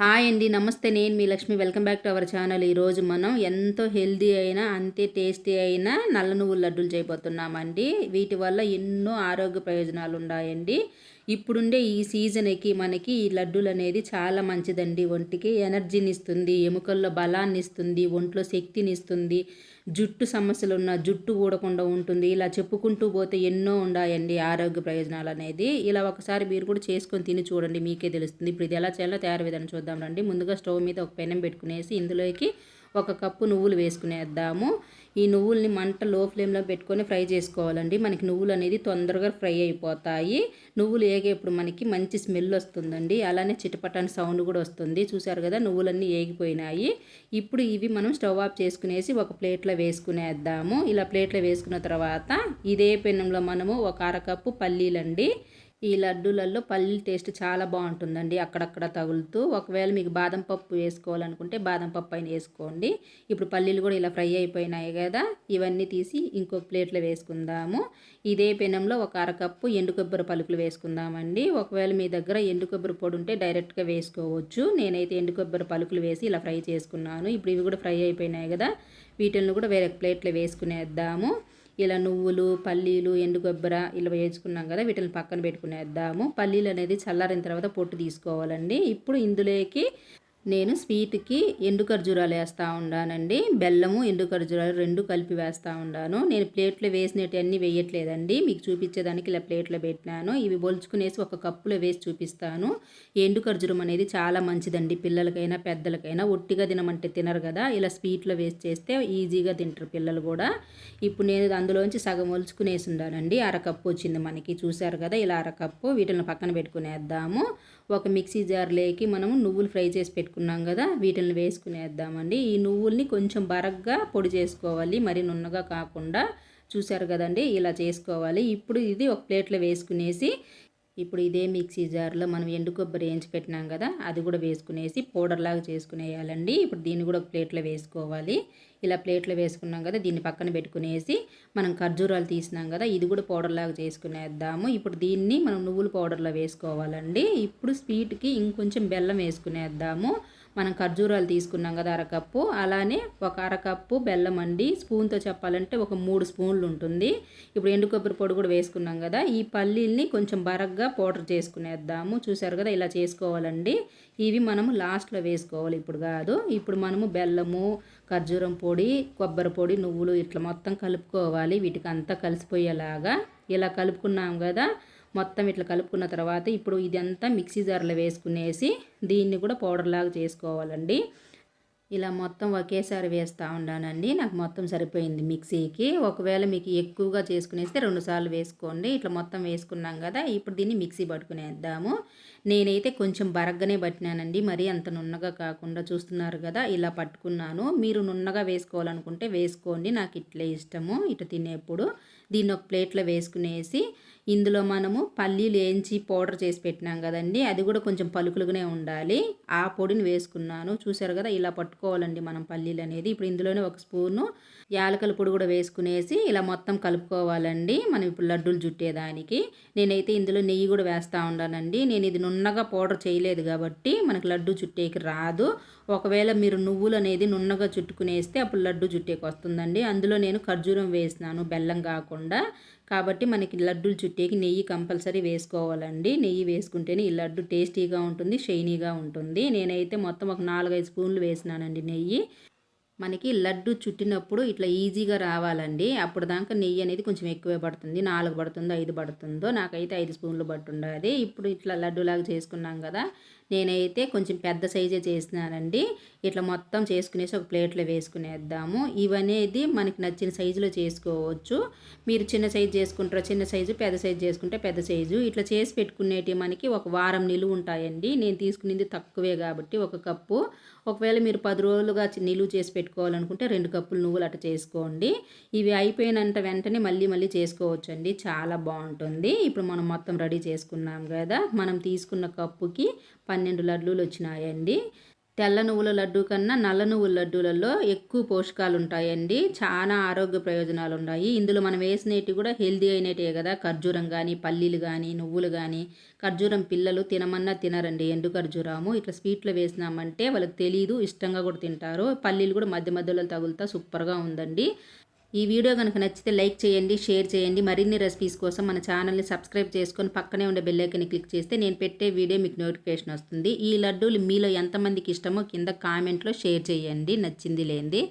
Hi అండి. నమస్తే. నేను మీ Lakshmi. Welcome back to our channel. ఈరోజు మనం ఎంతో హెల్తీ అయిన, అంతే టేస్టీ అయిన నల్ల నువ్వుల లడ్డూలు చేయబోతున్నామండి. వీటి వల్ల ఎన్నో ఆరోగ్య ప్రయోజనాలు ఉన్నాయండి. ఇప్పుడుండే ఈ సీజన్‌కి మనకి ఈ లడ్డూలు అనేది చాలా మంచిదండి. ఒంటికి ఎనర్జీని ఇస్తుంది, ఎముకల్లో బలాన్ని ఇస్తుంది, ఒంట్లో శక్తినిస్తుంది. జుట్టు సమస్యలున్న జుట్టు ఊడకుండా ఉంటుంది. ఇలా చెప్పుకుంటూ పోతే ఎన్నో ఉన్నాయండి ఆరోగ్య ప్రయోజనాలనేది. ఇలా ఒకసారి మీరు కూడా చేసుకొని తిని చూడండి, మీకే తెలుస్తుంది. ఇప్పుడు ఇది ఎలా చేయాలో తయారీ విధానం చూద్దాం రండి. ముందుగా స్టవ్ మీద ఒక పెనం పెట్టుకునేసి ఇందులోకి ఒక కప్పు నువ్వులు వేసుకునేద్దాము. ఈ నువ్వుల్ని మంట లో ఫ్లేమ్లో పెట్టుకొని ఫ్రై చేసుకోవాలండి. మనకి నువ్వులు అనేది తొందరగా ఫ్రై అయిపోతాయి. నువ్వులు ఏగేప్పుడు మనకి మంచి స్మెల్ వస్తుందండి. అలానే చిటపటాని సౌండ్ కూడా వస్తుంది. చూసారు కదా, నువ్వులన్నీ ఏగిపోయినాయి. ఇప్పుడు ఇవి మనం స్టవ్ ఆఫ్ చేసుకునేసి ఒక ప్లేట్లో వేసుకునేద్దాము. ఇలా ప్లేట్లో వేసుకున్న తర్వాత ఇదే పెనంలో మనము ఒక అరకప్పు పల్లీలండి. ఈ లడ్డూలలో పల్లీల టేస్ట్ చాలా బాగుంటుందండి, అక్కడక్కడ తగులుతూ. ఒకవేళ మీకు బాదం పప్పు వేసుకోవాలనుకుంటే బాదం పప్పు అయినా వేసుకోండి. ఇప్పుడు పల్లీలు కూడా ఇలా ఫ్రై అయిపోయినాయి కదా, ఇవన్నీ తీసి ఇంకొక ప్లేట్లో వేసుకుందాము. ఇదే పెనంలో ఒక అరకప్పు ఎండు కొబ్బరి పలుకులు వేసుకుందామండి. ఒకవేళ మీ దగ్గర ఎండు కొబ్బరి పొడి ఉంటే డైరెక్ట్గా వేసుకోవచ్చు. నేనైతే ఎండు కొబ్బరి పలుకులు వేసి ఇలా ఫ్రై చేసుకున్నాను. ఇప్పుడు ఇవి కూడా ఫ్రై అయిపోయినాయి కదా, వీటిని కూడా వేరే ప్లేట్లో వేసుకునేద్దాము. ఇలా నువ్వులు, పల్లీలు, ఎండు కొబ్బరి ఇలా వేసుకున్నాం కదా, వీటిని పక్కన పెట్టుకునేద్దాము. పల్లీలు అనేది చల్లారిన తర్వాత పొట్టు తీసుకోవాలండి. ఇప్పుడు ఇందులోకి నేను స్వీట్‌కి ఎండు ఖర్జూరాలు వేస్తూ ఉండానండి. బెల్లము, ఎండు ఖర్జూరాలు 2 కలిపి వేస్తూ ఉండాను. నేను ప్లేట్‌లో వేసినవన్నీ వేయట్లేదండి, మీకు చూపించేదానికి ఇలా ప్లేట్‌లో పెట్టినాను. ఇవి బొలుచుకునేసి ఒక కప్పులో వేసి చూపిస్తాను. ఎండు ఖర్జూరం అనేది చాలా మంచిదండి, పిల్లలకైనా పెద్దలకైనా. ఒట్టిగా తినమంటే తినరు కదా, ఇలా స్వీట్లో వేసి చేస్తే ఈజీగా తింటారు పిల్లలు కూడా. ఇప్పుడు నేను అందులోంచి సగం ఒలుచుకునేసి ఉండానండి. అరకప్పు వచ్చింది మనకి, చూసారు కదా. ఇలా అరకప్పు వీటిని పక్కన పెట్టుకునేద్దాము. ఒక మిక్సీ జార్లోకి మనము నువ్వులు ఫ్రై చేసి పెట్టుకున్నాం కదా, వీటిని వేసుకునేద్దామండి. ఈ నువ్వుల్ని కొంచెం బరగ్గా పొడి చేసుకోవాలి, మరి నున్నగా కాకుండా. చూసారు కదండి, ఇలా చేసుకోవాలి. ఇప్పుడు ఇది ఒక ప్లేట్లో వేసుకునేసి ఇప్పుడు ఇదే మిక్సీ జార్లో మనం ఎండు కొబ్బరి వేయించి పెట్టినాం కదా, అది కూడా వేసుకునేసి పౌడర్లాగా చేసుకునేయాలండి. ఇప్పుడు దీన్ని కూడా ఒక ప్లేట్లో వేసుకోవాలి. ఇలా ప్లేట్లో వేసుకున్నాం కదా, దీన్ని పక్కన పెట్టుకునేసి మనం ఖర్జూరాలు తీసినాం కదా, ఇది కూడా పౌడర్లాగా చేసుకునేద్దాము. ఇప్పుడు దీన్ని మనం నువ్వుల పౌడర్లో వేసుకోవాలండి. ఇప్పుడు స్వీట్కి ఇంకొంచెం బెల్లం వేసుకునేద్దాము. మనం ఖర్జూరాలు తీసుకున్నాం కదా అరకప్పు, అలానే ఒక అరకప్పు బెల్లం అండి. స్పూన్తో చెప్పాలంటే ఒక 3 స్పూన్లు ఉంటుంది. ఇప్పుడు ఎండు కొబ్బరి పొడి కూడా వేసుకున్నాం కదా, ఈ పల్లీల్ని కొంచెం బరగ్గా పౌడర్ చేసుకునేద్దాము. చూసారు కదా, ఇలా చేసుకోవాలండి. ఇవి మనము లాస్ట్లో వేసుకోవాలి, ఇప్పుడు కాదు. ఇప్పుడు మనము బెల్లము, ఖర్జూరం పొడి, కొబ్బరి పొడి, నువ్వులు ఇట్లా మొత్తం కలుపుకోవాలి. వీటికి అంతా కలిసిపోయేలాగా ఇలా కలుపుకున్నాం కదా. మొత్తం ఇట్లా కలుపుకున్న తర్వాత ఇప్పుడు ఇదంతా మిక్సీ జార్లో వేసుకునేసి దీన్ని కూడా పౌడర్లాగా చేసుకోవాలండి. ఇలా మొత్తం ఒకేసారి వేస్తూ ఉన్నానండి. నాకు మొత్తం సరిపోయింది మిక్సీకి. ఒకవేళ మీకు ఎక్కువగా చేసుకునేస్తే 2 సార్లు వేసుకోండి. ఇట్లా మొత్తం వేసుకున్నాం కదా, ఇప్పుడు దీన్ని మిక్సీ పట్టుకునేద్దాము. నేనైతే కొంచెం బరగ్గానే పట్టినానండి, మరీ అంత నున్నగా కాకుండా. చూస్తున్నారు కదా, ఇలా పట్టుకున్నాను. మీరు నున్నగా వేసుకోవాలనుకుంటే వేసుకోండి, నాకు ఇట్లే ఇష్టము ఇట్లా తినేప్పుడు. దీన్ని ఒక ప్లేట్లో వేసుకునేసి ఇందులో మనము పల్లీలు వేయించి పౌడర్ చేసి పెట్టినాం కదండి, అది కూడా కొంచెం పలుకులుగానే ఉండాలి. ఆ పొడిని వేసుకున్నాను. చూసారు కదా, ఇలా పట్టుకోవాలండి మనం పల్లీలు అనేది. ఇప్పుడు ఇందులోనే ఒక స్పూను యాలకల పొడి కూడా వేసుకునేసి ఇలా మొత్తం కలుపుకోవాలండి, మనం ఇప్పుడు లడ్డూలు చుట్టేదానికి. నేనైతే ఇందులో నెయ్యి కూడా వేస్తూ ఉన్నానండి. నేను ఇది నున్నగా పౌడర్ చేయలేదు కాబట్టి మనకు లడ్డు చుట్టేకి రాదు. ఒకవేళ మీరు నువ్వులు అనేది నున్నగా చుట్టుకునేస్తే అప్పుడు లడ్డు చుట్టేకి వస్తుందండి. అందులో నేను ఖర్జూరం వేసినాను, బెల్లం కాకుండా. కాబట్టి మనకి లడ్డూలు చుట్టేకి నెయ్యి కంపల్సరీ వేసుకోవాలండి. నెయ్యి వేసుకుంటేనే ఈ లడ్డు టేస్టీగా ఉంటుంది, షైనీగా ఉంటుంది. నేనైతే మొత్తం ఒక 4-5 స్పూన్లు వేసినానండి నెయ్యి. మనకి లడ్డు చుట్టినప్పుడు ఇట్లా ఈజీగా రావాలండి. అప్పుడు దాకా నెయ్యి అనేది కొంచెం ఎక్కువే పడుతుంది. 4 పడుతుందో 5 పడుతుందో, నాకైతే 5 స్పూన్లు పట్టుండది. ఇప్పుడు ఇట్లా లడ్డూలాగా చేసుకున్నాం కదా, నేనైతే కొంచెం పెద్ద సైజే చేసినానండి. ఇట్లా మొత్తం చేసుకునేసి ఒక ప్లేట్లో వేసుకునేద్దాము. ఇవనేది మనకి నచ్చిన సైజులో చేసుకోవచ్చు. మీరు చిన్న సైజు చేసుకుంటారో చిన్న సైజు, పెద్ద సైజు చేసుకుంటే పెద్ద సైజు. ఇట్లా చేసి పెట్టుకునేటివి మనకి ఒక వారం నిలువ ఉంటాయండి. నేను తీసుకునేది తక్కువే కాబట్టి ఒక కప్పు. ఒకవేళ మీరు 10 రోజులుగా నిలువ చేసి పెట్టుకోవాలనుకుంటే 2 కప్పులు నువ్వులు అట్లా చేసుకోండి. ఇవి అయిపోయినంత వెంటనే మళ్ళీ మళ్ళీ చేసుకోవచ్చండి, చాలా బాగుంటుంది. ఇప్పుడు మనం మొత్తం రెడీ చేసుకున్నాం కదా, మనం తీసుకున్న కప్పుకి 12 లడ్డూలు వచ్చినాయండి. తెల్ల నువ్వుల లడ్డు కన్నా నల్ల నువ్వుల లడ్డూలలో ఎక్కువ పోషకాలు ఉంటాయండి. చాలా ఆరోగ్య ప్రయోజనాలు ఉన్నాయి. ఇందులో మనం వేసినవి కూడా హెల్దీ అయినటే కదా. ఖర్జూరం కానీ, పల్లీలు కానీ, నువ్వులు కానీ. ఖర్జూరం పిల్లలు తినమన్నా తినరండి, ఎండు ఖర్జూరము. ఇట్లా స్వీట్లో వేసినామంటే వాళ్ళకి తెలీదు, ఇష్టంగా కూడా తింటారు. పల్లీలు కూడా మధ్య మధ్యలో తగులుతా సూపర్గా ఉందండి. ఈ వీడియో కనుక నచ్చితే లైక్ చేయండి, షేర్ చేయండి. మరిన్ని రెసిపీస్ కోసం మన ఛానల్ని సబ్స్క్రైబ్ చేసుకొని పక్కనే ఉండే బెల్ ఐకాన్ని క్లిక్ చేస్తే నేను పెట్టే వీడియో మీకు నోటిఫికేషన్ వస్తుంది. ఈ లడ్డూలు మీలో ఎంతమందికి ఇష్టమో కింద కామెంట్లో షేర్ చేయండి, నచ్చింది లేనిది.